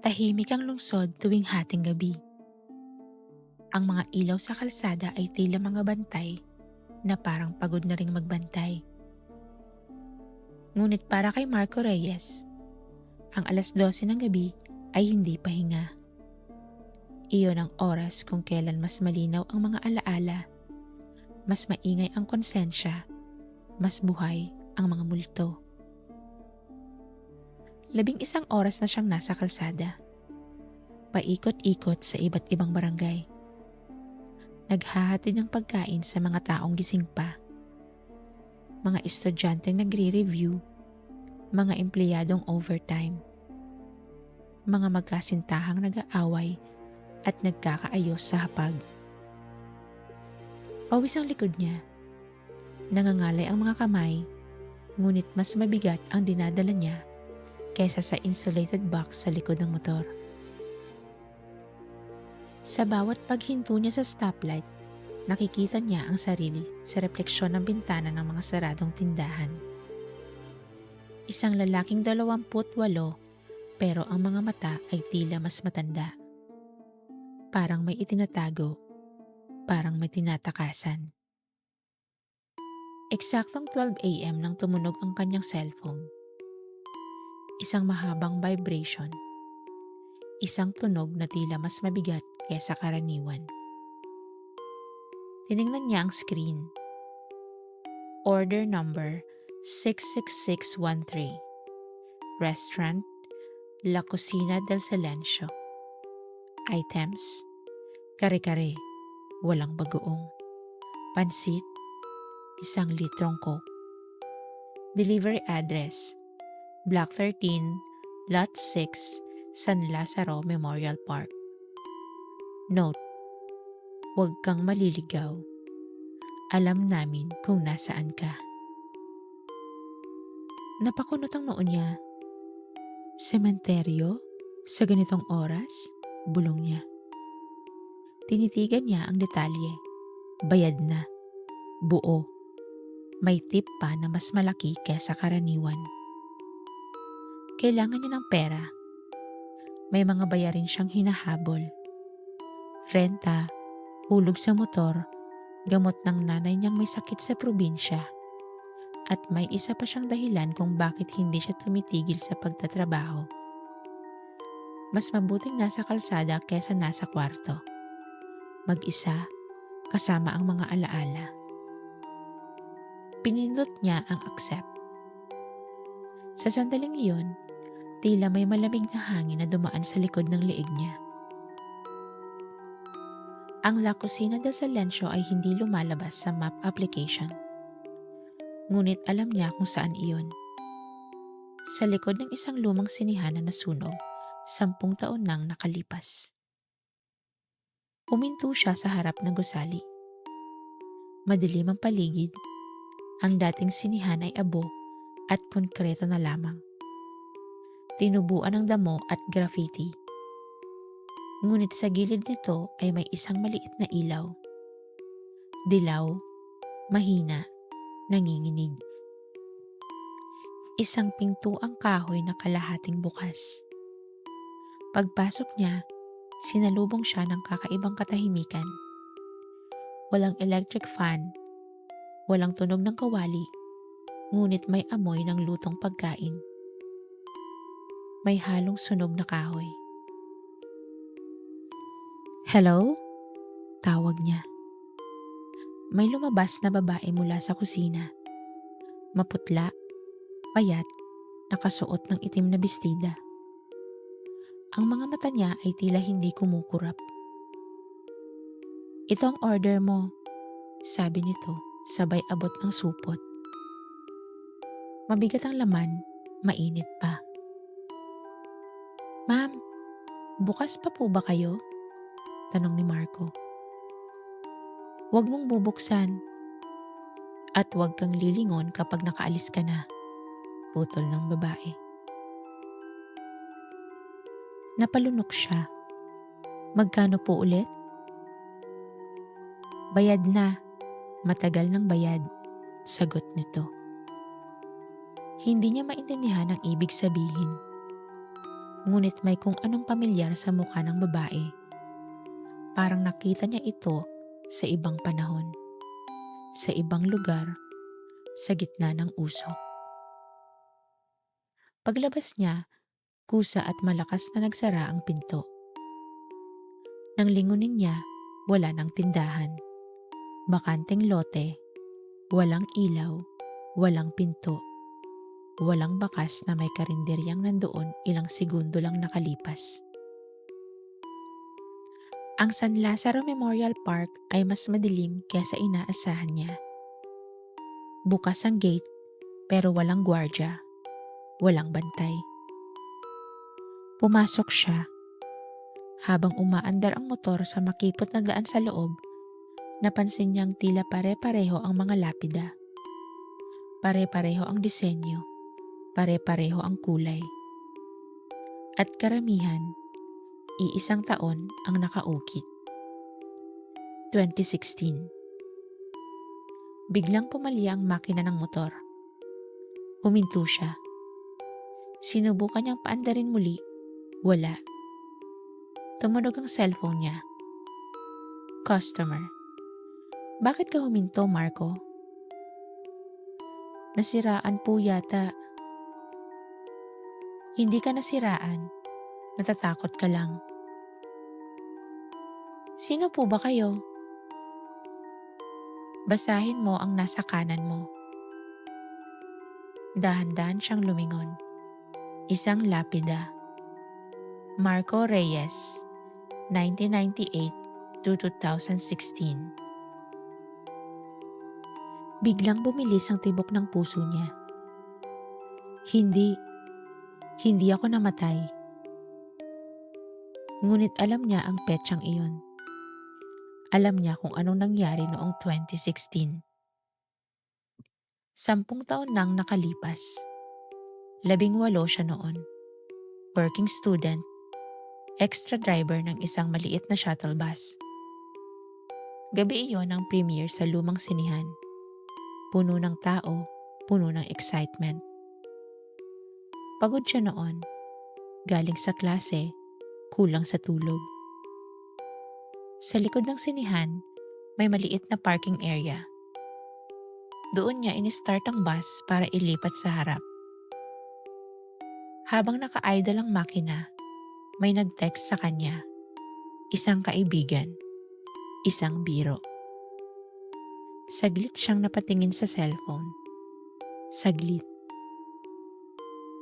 Tahimik ang lungsod tuwing hating gabi. Ang mga ilaw sa kalsada ay tila mga bantay na parang pagod na ring magbantay. Ngunit para kay Marco Reyes, ang 12:00 ng gabi ay hindi pahinga. Iyon ang oras kung kailan mas malinaw ang mga alaala, mas maingay ang konsensya, mas buhay ang mga multo. 11 oras na siyang nasa kalsada, paikot-ikot sa iba't ibang barangay. Naghahatid ng pagkain sa mga taong gising pa, mga estudyanteng nagre-review, mga empleyadong overtime, mga magkasintahang nag-aaway at nagkakaayos sa hapag. Pawis ang likod niya. Nangangalay ang mga kamay, ngunit mas mabigat ang dinadala niya kaysa sa insulated box sa likod ng motor. Sa bawat paghinto niya sa stoplight, nakikita niya ang sarili sa refleksyon ng bintana ng mga saradong tindahan. Isang lalaking 28, pero ang mga mata ay tila mas matanda. Parang may itinatago, parang may tinatakasan. Eksaktong 12 a.m. nang tumunog ang kanyang cellphone. Isang mahabang vibration. Isang tunog na tila mas mabigat kaysa karaniwan. Tiningnan niya ang screen. Order number 66613. Restaurant, La Cocina del Silencio. Items, kare-kare, walang bagoong. Pansit, 1 litrong Coke. Delivery address, Block 13, Lot 6, San Lazaro Memorial Park. Note, huwag kang maliligaw. Alam namin kung nasaan ka. Napakunot ang noo niya. Sementeryo? Sa ganitong oras? Bulong niya. Tinitigan niya ang detalye. Bayad na. Buo. May tip pa na mas malaki kaysa karaniwan. Kailangan niya ng pera. May mga bayarin siyang hinahabol. Renta, hulog sa motor, gamot ng nanay niyang may sakit sa probinsya. At may isa pa siyang dahilan kung bakit hindi siya tumitigil sa pagtatrabaho. Mas mabuting nasa kalsada kaysa nasa kwarto. Mag-isa, kasama ang mga alaala. Pinindot niya ang accept. Sa sandaling iyon, tila may malamig na hangin na dumaan sa likod ng leeg niya. Ang La Cocina del Silencio ay hindi lumalabas sa map application. Ngunit alam niya kung saan iyon. Sa likod ng isang lumang sinihan na nasunog, 10 taon nang nakalipas. Huminto siya sa harap ng gusali. Madilim ang paligid. Ang dating sinihan ay abo at konkreto na lamang. Tinubuan ng damo at graffiti. Ngunit sa gilid nito ay may isang maliit na ilaw. Dilaw, mahina, nanginginig. Isang pinto ang kahoy na kalahating bukas. Pagpasok niya, sinalubong siya ng kakaibang katahimikan. Walang electric fan, walang tunog ng kawali, ngunit may amoy ng lutong pagkain. May halong sunog na kahoy. Hello? Tawag niya. May lumabas na babae mula sa kusina. Maputla, payat, nakasuot ng itim na bestida. Ang mga mata niya ay tila hindi kumukurap. Ito ang order mo, sabi nito, sabay abot ng supot. Mabigat ang laman, mainit pa. Ma'am, bukas pa po ba kayo? Tanong ni Marco. Huwag mong bubuksan. At huwag kang lilingon kapag nakaalis ka na, putol ng babae. Napalunok siya. Magkano po ulit? Bayad na. Matagal ng bayad, sagot nito. Hindi niya maintindihan ang ibig sabihin. Ngunit may kung anong pamilyar sa mukha ng babae. Parang nakita niya ito sa ibang panahon, sa ibang lugar, sa gitna ng usok. Paglabas niya, kusa at malakas na nagsara ang pinto. Nang lingunin niya, wala ng tindahan. Bakanteng lote, walang ilaw, walang pinto, walang bakas na may karinderyang nandoon ilang segundo lang nakalipas. Ang San Lazaro Memorial Park ay mas madilim kaysa inaasahan niya. Bukas ang gate pero walang gwardya, walang bantay. Pumasok siya. Habang umaandar ang motor sa makipot na daan sa loob, napansin niyang tila pare-pareho ang mga lapida. Pare-pareho ang disenyo, pare-pareho ang kulay. At karamihan, iisang taon ang nakaukit. 2016. Biglang pumalya ang makina ng motor. Huminto siya. Sinubukan niyang paandarin muli. Wala. Tumunog ang cellphone niya. Customer. Bakit ka huminto, Marco? Nasiraan po yata. Hindi ka nasiraan. Natatakot ka lang. Sino po ba kayo? Basahin mo ang nasa kanan mo. Dahan-dahan siyang lumingon. Isang lapida. Marco Reyes, 1998 to 2016. Biglang bumilis ang tibok ng puso niya. Hindi ako namatay. Ngunit alam niya ang petsang iyon. Alam niya kung anong nangyari noong 2016. 10 taon nang nakalipas. 18 siya noon. Working student, extra driver ng isang maliit na shuttle bus. Gabi iyon ang premiere sa lumang sinihan. Puno ng tao, puno ng excitement. Pagod siya noon. Galing sa klase, kulang sa tulog. Sa likod ng sinihan, may maliit na parking area. Doon niya in-start ang bus para ilipat sa harap. Habang naka-idle ang makina, may nag-text sa kanya. Isang kaibigan, isang biro. Saglit siyang napatingin sa cellphone. Saglit.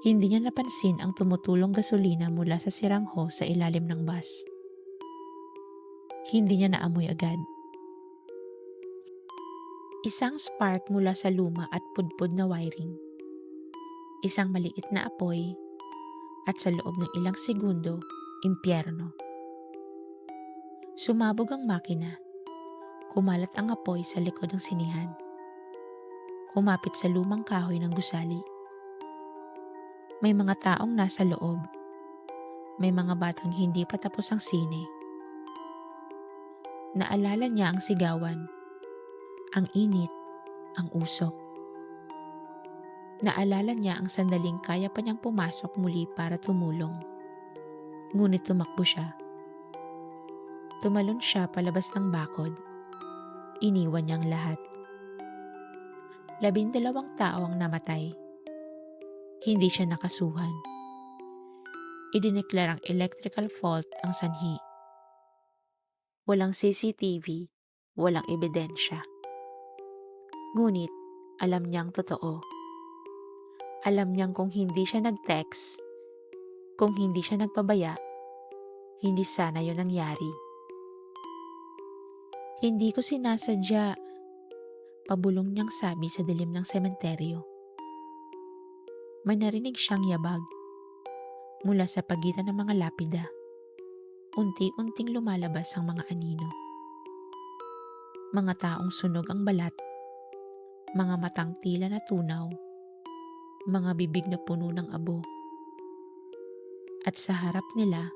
Hindi niya napansin ang tumutulong gasolina mula sa sirang hose sa ilalim ng bus. Hindi niya naamoy agad. Isang spark mula sa luma at pudpud na wiring. Isang maliit na apoy at sa loob ng ilang segundo, impyerno. Sumabog ang makina. Kumalat ang apoy sa likod ng sinihan. Kumapit sa lumang kahoy ng gusali. May mga taong nasa loob. May mga batang hindi pa tapos ang sine. Naalala niya ang sigawan, ang init, ang usok. Naalala niya ang sandaling kaya pa niyang pumasok muli para tumulong. Ngunit tumakbo siya. Tumalon siya palabas ng bakod. Iniwan niyang lahat. 12 tao ang namatay. Hindi siya nakasuhan. Idineklarang electrical fault ang sanhi. Walang CCTV, walang ebidensya. Ngunit, alam niyang totoo. Alam niyang kung hindi siya nag-text, kung hindi siya nagpabaya, hindi sana yun nangyari. Hindi ko sinasadya, pabulong niyang sabi sa dilim ng sementeryo. May narinig siyang yabag mula sa pagitan ng mga lapida. Unti-unting lumalabas ang mga anino. Mga taong sunog ang balat, mga matang tila na tunaw, mga bibig na puno ng abo. At sa harap nila,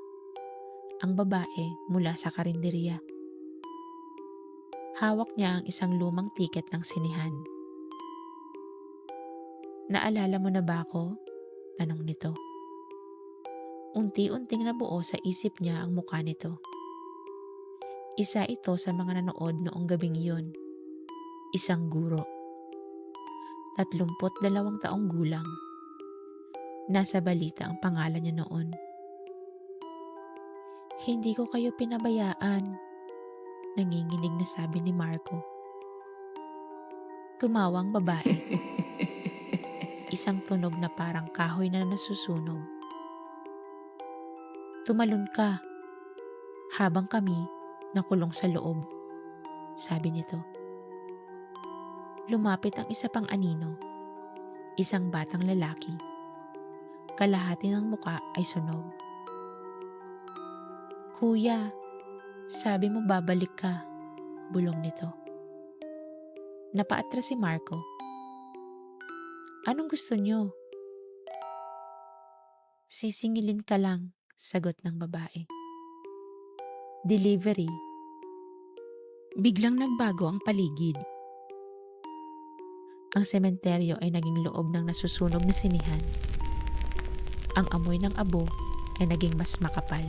ang babae mula sa karinderya. Hawak niya ang isang lumang tiket ng sinihan. Naalala mo na ba ako? Tanong nito. Unti-unting nabuo sa isip niya ang mukha nito. Isa ito sa mga nanood noong gabing iyon. Isang guro, 32 taong gulang. Nasa balita ang pangalan niya noon. "Hindi ko kayo pinabayaan," nanginginig na sabi ni Marco. Tumawa ang babae, isang tunog na parang kahoy na nasusunog. "Tumalon ka, habang kami nakulong sa loob," sabi nito. Lumapit ang isa pang anino, isang batang lalaki. Kalahati ng muka ay sunog. "Kuya, sabi mo babalik ka," bulong nito. Napaatras si Marco. "Anong gusto niyo?" "Sisingilin ka lang," sagot ng babae. Delivery. Biglang nagbago ang paligid. Ang sementeryo ay naging loob ng nasusunog na sinihan. Ang amoy ng abo ay naging mas makapal.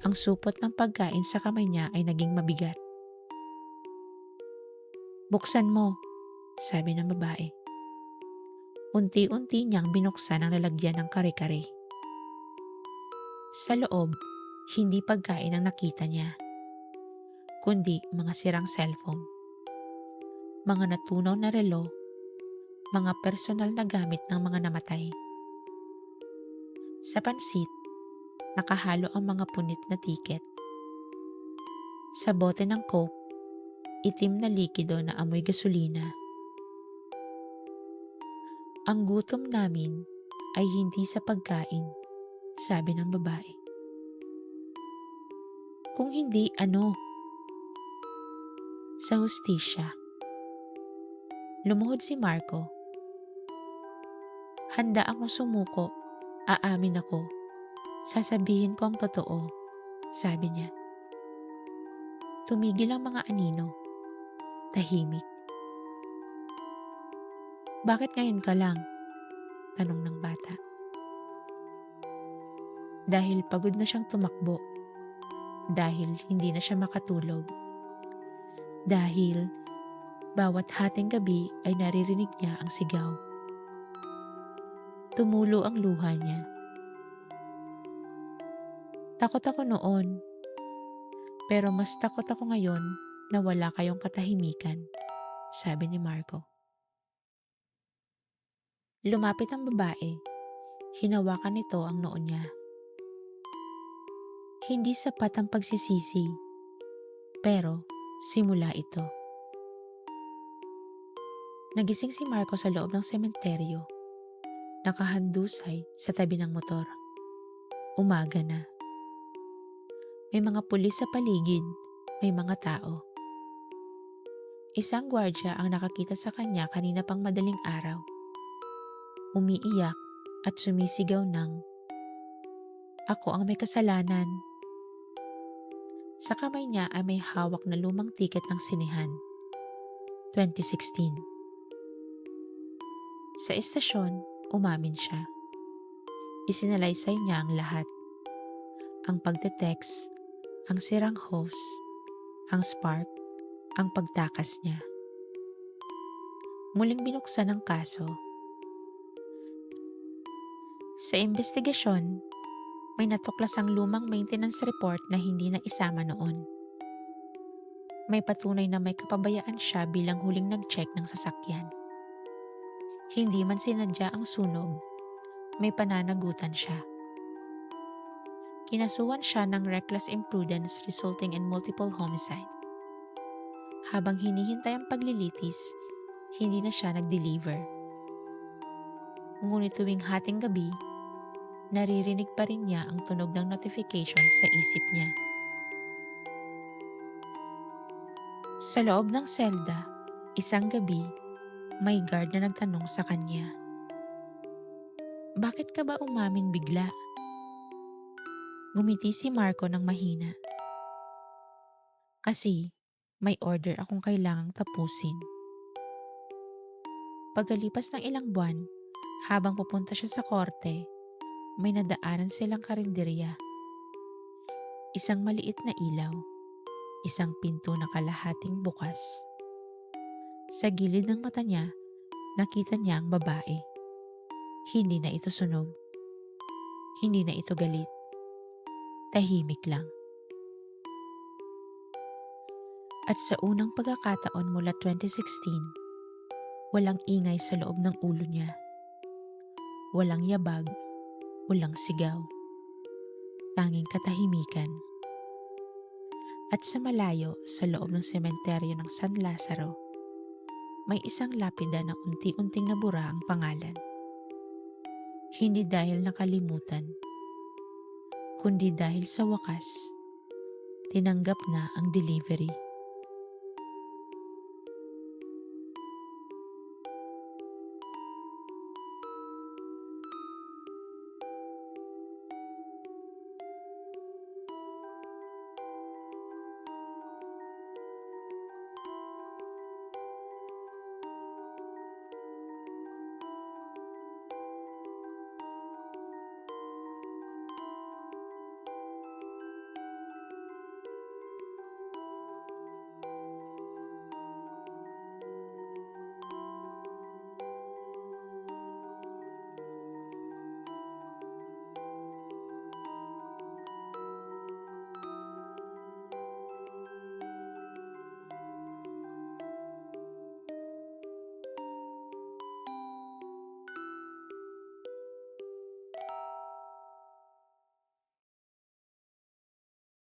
Ang supot ng pagkain sa kamay niya ay naging mabigat. "Buksan mo," sabi ng babae. Unti-unti niyang binuksan ang lalagyan ng kare-kare. Sa loob, hindi pagkain ang nakita niya, kundi mga sirang cellphone, mga natunaw na relo, mga personal na gamit ng mga namatay. Sa pansit, nakahalo ang mga punit na tiket. Sa bote ng Coke, itim na likido na amoy gasolina. "Ang gutom namin ay hindi sa pagkain," sabi ng babae. "Kung hindi, ano?" Sa hustisya. Lumuhod si Marco. "Handa akong sumuko. Aamin ako. Sasabihin ko ang totoo," sabi niya. Tumigil ang mga anino. Tahimik. "Bakit ngayon ka lang?" tanong ng bata. Dahil pagod na siyang tumakbo. Dahil hindi na siya makatulog. Dahil bawat hating gabi ay naririnig niya ang sigaw. Tumulo ang luha niya. "Takot ako noon, pero mas takot ako ngayon na wala kayong katahimikan," sabi ni Marco. Lumapit ang babae. Hinawakan nito ang noo niya. Hindi sapat ang pagsisisi, pero simula ito. Nagising si Marco sa loob ng sementeryo, nakahandusay sa tabi ng motor. Umaga na. May mga pulis sa paligid, may mga tao. Isang gwardya ang nakakita sa kanya kanina pang madaling araw. Umiiyak at sumisigaw ng, "Ako ang may kasalanan." Sa kamay niya ay may hawak na lumang tiket ng sinihan. 2016. Sa estasyon, umamin siya. Isinalaysay niya ang lahat. Ang pagte-text, ang sirang host, ang spark, ang pagtakas niya. Muling binuksan ang kaso. Sa investigasyon, may natuklasang lumang maintenance report na hindi na isama noon. May patunay na may kapabayaan siya bilang huling nag-check ng sasakyan. Hindi man sinadya ang sunog, may pananagutan siya. Kinasuhan siya ng reckless imprudence resulting in multiple homicide. Habang hinihintay ang paglilitis, hindi na siya nag-deliver. Ngunit tuwing hating gabi, naririnig pa rin niya ang tunog ng notification sa isip niya. Sa loob ng selda, isang gabi, may guard na nagtanong sa kanya, "Bakit ka ba umamin bigla?" Ngumiti si Marco ng mahina. "Kasi may order akong kailangang tapusin." Pagkalipas ng ilang buwan, habang pupunta siya sa korte, may nadaanan silang karinderya. Isang maliit na ilaw, isang pinto na kalahating bukas. Sa gilid ng mata niya, nakita niya ang babae. Hindi na ito sunog. Hindi na ito galit. Tahimik lang. At sa unang pagkakataon mula 2016, walang ingay sa loob ng ulo niya. Walang yabag, walang sigaw. Tanging katahimikan. At sa malayo sa loob ng sementeryo ng San Lazaro, may isang lapida na unti-unting nabura ang pangalan. Hindi dahil nakalimutan, kundi dahil sa wakas, tinanggap na ang delivery.